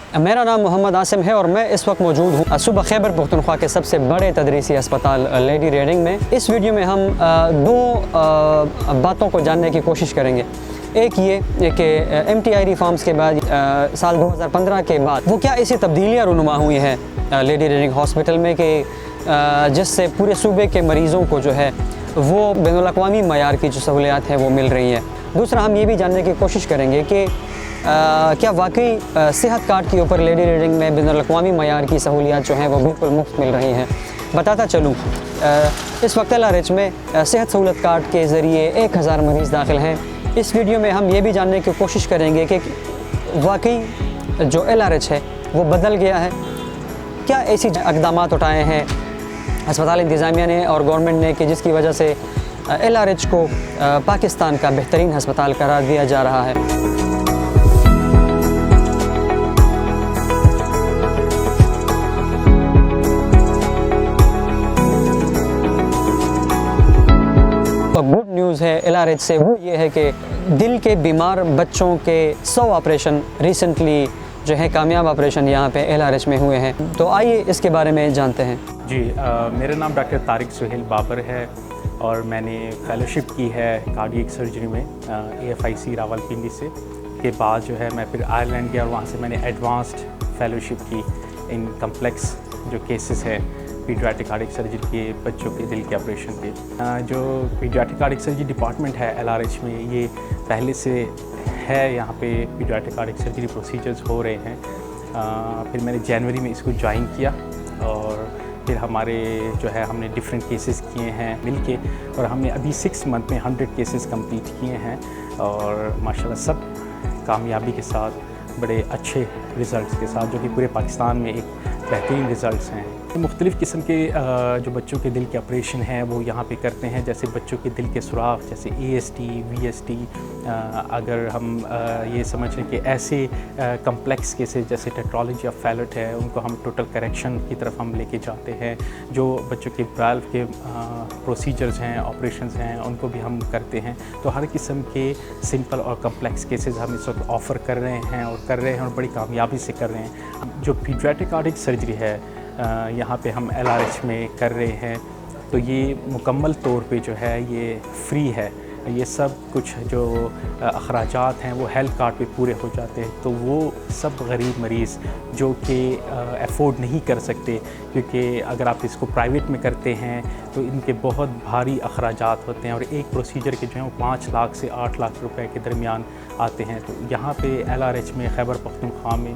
मेरा नाम मोहम्मद आसिम है और मैं इस वक्त मौजूद हूँ सूबा खैबर पख्तूनख्वा के सबसे बड़े तदरीसी अस्पताल लेडी रेडिंग में। इस वीडियो में हम दो बातों को जानने की कोशिश करेंगे। एक ये कि MTI रिफॉर्म्स के बाद साल 2015 के बाद वो क्या ऐसी तब्दीलियाँ रुनुमा हुई हैं लेडी रेडिंग हॉस्पिटल में कि जिससे पूरे सूबे के मरीज़ों को जो है वो बैनुल-अक़वामी मयार की जो सहूलियात हैं वो मिल रही हैं। दूसरा, हम ये भी जानने की कोशिश करेंगे कि क्या वाकई सेहत कार्ड के ऊपर लेडी रेडिंग में बैनुल-अक़वामी मयार की सहूलियात जो हैं वो बिल्कुल मुफ्त मिल रही हैं। बताता चलूँ, इस वक्त LRH में सेहत सहूलत कार्ड के ज़रिए 1000 मरीज़ दाखिल हैं। इस वीडियो में हम ये भी जानने की कोशिश करेंगे कि वाकई जो LRH है वो बदल गया है, क्या ऐसी इक़दामात उठाए हैं अस्पताल इंतज़ामिया ने और गवर्नमेंट ने कि जिसकी वजह से LRH को पाकिस्तान का बेहतरीन अस्पताल करार दिया जा रहा है। गुड न्यूज़ है LRH से वो ये है कि दिल के बीमार बच्चों के 100 ऑपरेशन रिसेंटली जो है कामयाब ऑपरेशन यहाँ पे LRH में हुए हैं। तो आइए इसके बारे में जानते हैं। जी, मेरा नाम डॉक्टर तारिक सुहेल बाबर है और मैंने फेलोशिप की है कार्डियक सर्जरी में AFIC रावलपिंडी से। के बाद जो है मैं फिर आयरलैंड गया और वहाँ से मैंने एडवांस्ड फेलोशिप की इन कम्प्लेक्स जो केसेस है पीडियाट्रिक कार्डियक सर्जरी के बच्चों के दिल के ऑपरेशन के। जो पीडियाट्रिक कार्डियक सर्जरी डिपार्टमेंट है LRH में, ये पहले से है, यहाँ पे पीडियाट्रिक कार्डियक सर्जरी प्रोसीजर्स हो रहे हैं। फिर मैंने जनवरी में इसको ज्वाइन किया और फिर हमारे जो है हमने डिफरेंट केसेस किए हैं मिलके और हमने अभी 6 मंथ में 100 केसेस कंप्लीट किए हैं और माशाल्लाह सब कामयाबी के साथ, बड़े अच्छे रिज़ल्ट्स के साथ, जो कि पूरे पाकिस्तान में एक बेहतरीन रिज़ल्ट्स हैं। मुख्तलिफ़ किस्म के जो बच्चों के दिल के ऑपरेशन हैं वो यहाँ पे करते हैं, जैसे बच्चों के दिल के सुराख, जैसे AST, VST। अगर हम ये समझ लें कि ऐसे कम्प्लेक्स केसेस जैसे टेट्रोलॉजी ऑफ फैलेट है, उनको हम टोटल करेक्शन की तरफ हम लेके जाते हैं। जो बच्चों के वाल्व के प्रोसीजर्स हैं, ऑपरेशंस हैं, उनको भी हम करते हैं। तो हर किस्म के सिंपल और कम्प्लेक्स केसेस हम इस वक्त ऑफ़र कर रहे हैं और बड़ी कामयाबी से कर रहे हैं। जो पीडियाट्रिक कार्डियक सर्जरी है यहाँ पे हम LRH में कर रहे हैं, तो ये मुकम्मल तौर पे जो है ये फ्री है। ये सब कुछ जो अखराजात हैं वो हेल्थ कार्ड पे पूरे हो जाते हैं। तो वो सब गरीब मरीज़ जो कि अफोर्ड नहीं कर सकते, क्योंकि अगर आप इसको प्राइवेट में करते हैं तो इनके बहुत भारी अखराजात होते हैं और एक प्रोसीजर के जो हैं वो 5 लाख से 8 लाख रुपए के दरमियान आते हैं। तो यहाँ पे LRH में खैबर पख्तूनख्वा में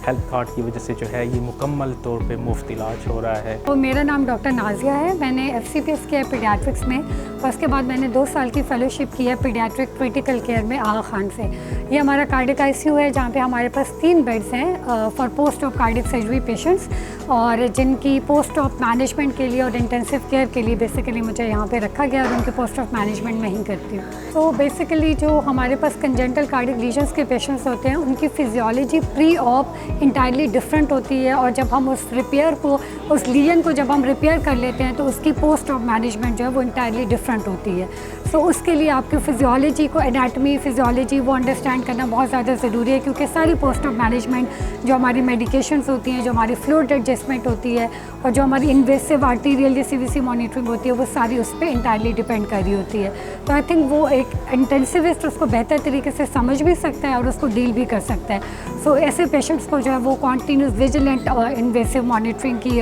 हेल्थ कार्ड की वजह से जो है ये मुकम्मल तौर पे मुफ्त इलाज हो रहा है। तो मेरा नाम डॉक्टर नाजिया है। मैंने FCPS किया है पीडियाट्रिक्स में और उसके बाद मैंने 2 साल की फ़ेलोशिप की है पीडियाट्रिक क्रिटिकल केयर में आगा खान से। ये हमारा कार्डियक ICU है जहाँ पे हमारे पास 3 बेड्स हैं for post of cardiac surgery patients, और जिनकी पोस्ट ऑफ मैनेजमेंट के लिए और इंटेंसिव केयर के लिए बेसिकली मुझे यहाँ पे रखा गया और उनके पोस्ट ऑफ मैनेजमेंट मैं ही करती हूँ। तो बेसिकली जो हमारे पास कंजेंटल कार्डियक लीजन्स के पेशेंट्स होते हैं उनकी physiology pre op entirely different होती है, और जब हम उस रिपेयर को, उस लीजन को जब हम रिपेयर कर लेते हैं तो उसकी पोस्ट ऑफ मैनेजमेंट जो है वो इंटायरली डिफरेंट होती है। सो उसके लिए आपकी फिजियोलॉजी को, एनाटमी, फिजियोलॉजी वो अंडरस्टैंड करना बहुत ज़्यादा ज़रूरी है, क्योंकि सारी पोस्ट ऑफ मैनेजमेंट जो हमारी मेडिकेशंस होती हैं, जो हमारी फ्लूइड एडजस्टमेंट होती है और जो हमारी इन्वेसिव आर्टीरियल या CVC मॉनिटरिंग होती है, वो सारी उस पर इंटायरली डिपेंड कर रही होती है। तो आई थिंक वो एक इंटेंसिविस्ट उसको बेहतर तरीके से समझ भी सकता है और उसको डील भी कर सकता है। सो ऐसे पेशेंट्स को जो है वो कॉन्टीन्यूस विजिलेंट और इन्वेसिव मॉनिटरिंग की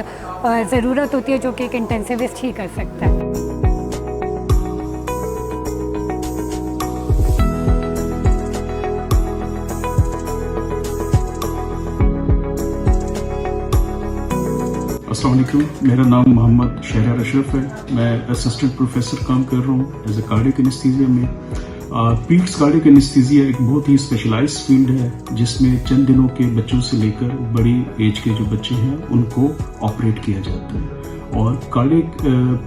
ज़रूरत होती है, जो कि एक इंटेंसिविस्ट ही कर सकता है। अस्सलाम वालेकुम, मेरा नाम मोहम्मद शहर अशरफ है। मैं असिस्टेंट प्रोफेसर काम कर रहा हूँ एज ए कार्डियक एनेस्थीसिया में। पीड्स कार्डियक एनेस्थीसिया एक बहुत ही स्पेशलाइज्ड फील्ड है जिसमें चंद दिनों के बच्चों से लेकर बड़ी एज के जो बच्चे हैं उनको ऑपरेट किया जाता है। और कार्डियक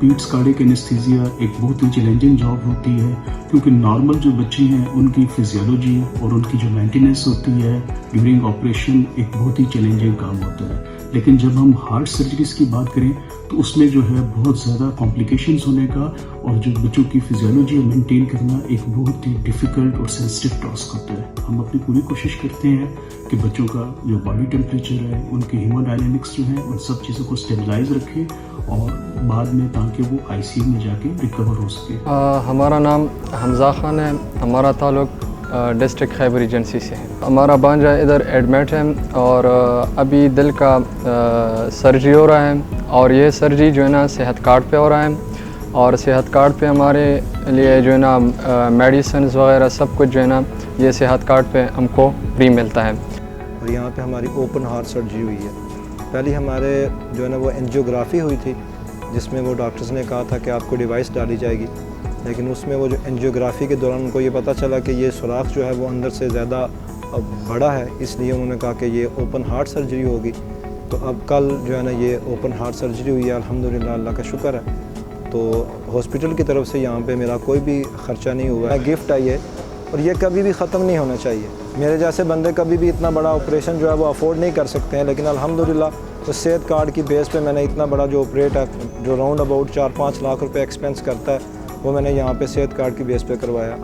पीड्स कार्डियक एनेस्थीसिया एक बहुत ही चैलेंजिंग जॉब होती है, क्योंकि नॉर्मल जो बच्चे हैं उनकी फिजियोलॉजी और उनकी जो मेंटेनेंस होती है ड्यूरिंग ऑपरेशन एक बहुत ही चैलेंजिंग काम होता है। लेकिन जब हम हार्ट सर्जरीज की बात करें तो उसमें जो है बहुत ज़्यादा कॉम्प्लिकेशंस होने का और जो बच्चों की फिजियोलॉजी मेंटेन करना एक बहुत ही डिफ़िकल्ट और सेंसिटिव टास्क होता है। हम अपनी पूरी कोशिश करते हैं कि बच्चों का जो बॉडी टेम्परेचर है, उनकी हीमोडायनेमिक्स जो है, उन सब चीज़ों को स्टेबलाइज रखें और बाद में ताकि वो आईसीयू में जाके रिकवर हो सके। हमारा नाम हमजा खान है, हमारा ताल्लुक़ डिस्ट्रिक्ट खैबर एजेंसी से है। हमारा भांजा इधर एडमिट है और अभी दिल का सर्जरी हो रहा है और ये सर्जरी जो है ना सेहत कार्ड पे हो रहा है और सेहत कार्ड पे हमारे लिए जो है ना मेडिसिन वगैरह सब कुछ जो है ना ये सेहत कार्ड पे हमको फ्री मिलता है। और यहाँ पे हमारी ओपन हार्ट सर्जरी हुई है। पहले हमारे जो है ना वो एंजियोग्राफी हुई थी जिसमें वो डॉक्टर्स ने कहा था कि आपको डिवाइस डाली जाएगी, लेकिन उसमें वो जो एंजियोग्राफी के दौरान उनको ये पता चला कि ये सुराख जो है वो अंदर से ज़्यादा बड़ा है, इसलिए उन्होंने कहा कि ये ओपन हार्ट सर्जरी होगी। तो अब कल जो है ना ये ओपन हार्ट सर्जरी हुई है, अल्हम्दुलिल्लाह, अल्लाह का शुक्र है। तो हॉस्पिटल की तरफ से यहाँ पे मेरा कोई भी ख़र्चा नहीं हुआ है, गिफ्ट है ये, और ये कभी भी ख़त्म नहीं होना चाहिए। मेरे जैसे बंदे कभी भी इतना बड़ा ऑपरेशन जो है वो अफोर्ड नहीं कर सकते हैं, लेकिन अल्हम्दुलिल्लाह तो सेहत कार्ड की बेस पे मैंने इतना बड़ा जो ऑपरेट है जो राउंड अबाउट 4-5 लाख रुपए एक्सपेंस करता है वो मैंने यहाँ पे सेहत कार्ड की बेस पे करवाया।